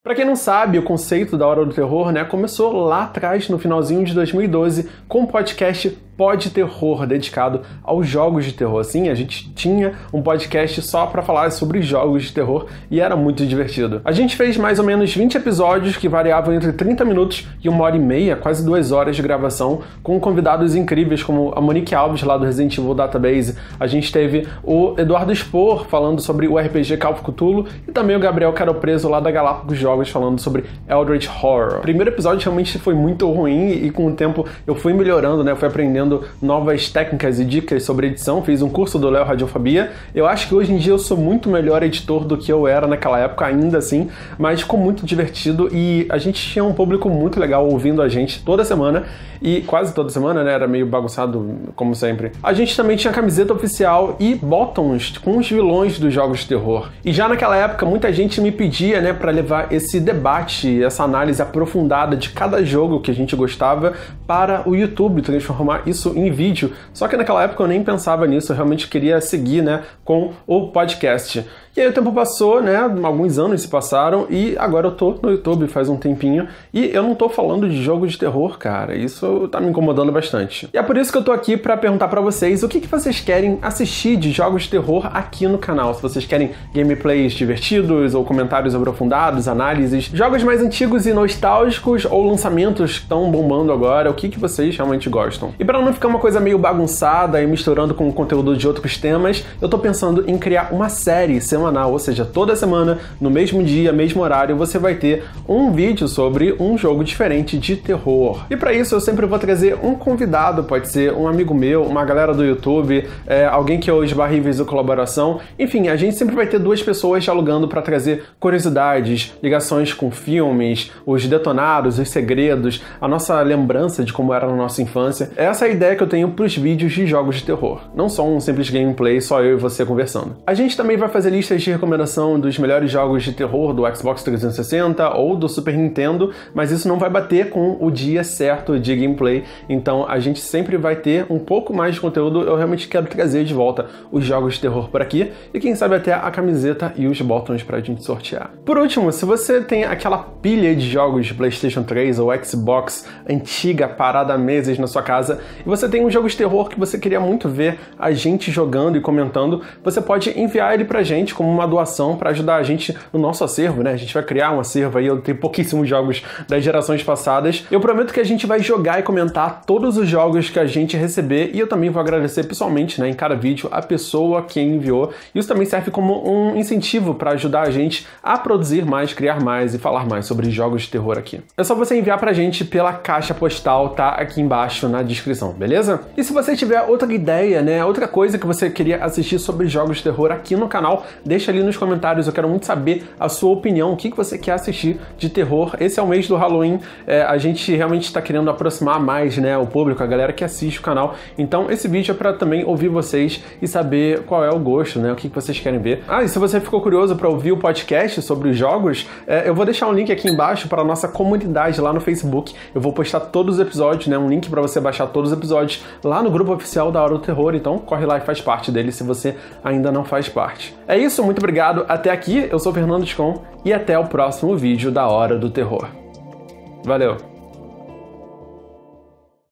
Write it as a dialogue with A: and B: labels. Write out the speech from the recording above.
A: Pra quem não sabe, o conceito da Hora do Terror, né, começou lá atrás, no finalzinho de 2012, com o podcast Pod Terror, dedicado aos jogos de terror. Sim, a gente tinha um podcast só pra falar sobre jogos de terror e era muito divertido. A gente fez mais ou menos 20 episódios que variavam entre 30 minutos e 1h30, quase 2 horas de gravação, com convidados incríveis como a Monique Alves, lá do Resident Evil Database. A gente teve o Eduardo Spor falando sobre o RPG Call of Cthulhu e também o Gabriel Caropreso, lá da Galápagos Jogos, falando sobre Eldritch Horror. O primeiro episódio realmente foi muito ruim e com o tempo eu fui melhorando, né? Eu fui aprendendo novas técnicas e dicas sobre edição, fiz um curso do Léo Radiofobia. Eu acho que hoje em dia eu sou muito melhor editor do que eu era naquela época, ainda assim, mas ficou muito divertido e a gente tinha um público muito legal ouvindo a gente toda semana e quase toda semana, né? Era meio bagunçado, como sempre. A gente também tinha camiseta oficial e bottoms com os vilões dos jogos de terror. E já naquela época, muita gente me pedia, né, para levar esse debate, essa análise aprofundada de cada jogo que a gente gostava para o YouTube, transformar isso em vídeo. Só que naquela época eu nem pensava nisso, eu realmente queria seguir, né, com o podcast. E aí o tempo passou, né, alguns anos se passaram e agora eu tô no YouTube faz um tempinho e eu não tô falando de jogo de terror, cara. Isso tá me incomodando bastante. E é por isso que eu tô aqui pra perguntar pra vocês o que vocês querem assistir de jogos de terror aqui no canal. Se vocês querem gameplays divertidos ou comentários aprofundados, análises, jogos mais antigos e nostálgicos ou lançamentos que estão bombando agora, o que vocês realmente gostam. E pra não ficar uma coisa meio bagunçada e misturando com o conteúdo de outros temas, eu tô pensando em criar uma série semanal, ou seja, toda semana, no mesmo dia, mesmo horário, você vai ter um vídeo sobre um jogo diferente de terror. E para isso eu sempre vou trazer um convidado, pode ser um amigo meu, uma galera do YouTube, alguém que eu esbarrei vez de colaboração. Enfim, a gente sempre vai ter 2 pessoas dialogando para trazer curiosidades, ligações com filmes, os detonados, os segredos, a nossa lembrança de como era na nossa infância. Essa é a ideia que eu tenho para os vídeos de jogos de terror. Não só um simples gameplay, só eu e você conversando. A gente também vai fazer listas de recomendação dos melhores jogos de terror do Xbox 360 ou do Super Nintendo, mas isso não vai bater com o dia certo de gameplay, então a gente sempre vai ter um pouco mais de conteúdo. Eu realmente quero trazer de volta os jogos de terror por aqui e quem sabe até a camiseta e os botões pra gente sortear. Por último, se você tem aquela pilha de jogos de PlayStation 3 ou Xbox antiga parada há meses na sua casa e você tem um jogo de terror que você queria muito ver a gente jogando e comentando, você pode enviar ele pra gente como uma doação para ajudar a gente no nosso acervo, né? A gente vai criar um acervo aí, eu tenho pouquíssimos jogos das gerações passadas. Eu prometo que a gente vai jogar e comentar todos os jogos que a gente receber e eu também vou agradecer pessoalmente, né, em cada vídeo, a pessoa que enviou. Isso também serve como um incentivo para ajudar a gente a produzir mais, criar mais e falar mais sobre jogos de terror aqui. É só você enviar pra gente pela caixa postal, tá aqui embaixo na descrição, beleza? E se você tiver outra ideia, né, outra coisa que você queria assistir sobre jogos de terror aqui no canal, deixa ali nos comentários, eu quero muito saber a sua opinião, o que você quer assistir de terror. Esse é o mês do Halloween, a gente realmente está querendo aproximar mais, né, o público, a galera que assiste o canal, então esse vídeo é para também ouvir vocês e saber qual é o gosto, né, o que vocês querem ver. Ah, e se você ficou curioso para ouvir o podcast sobre os jogos, eu vou deixar um link aqui embaixo para a nossa comunidade lá no Facebook, eu vou postar todos os episódios, né, um link para você baixar todos os episódios lá no grupo oficial da Hora do Terror, então corre lá e faz parte dele se você ainda não faz parte. É isso, muito obrigado até aqui, eu sou o Fernando Scon e até o próximo vídeo da Hora do Terror. Valeu!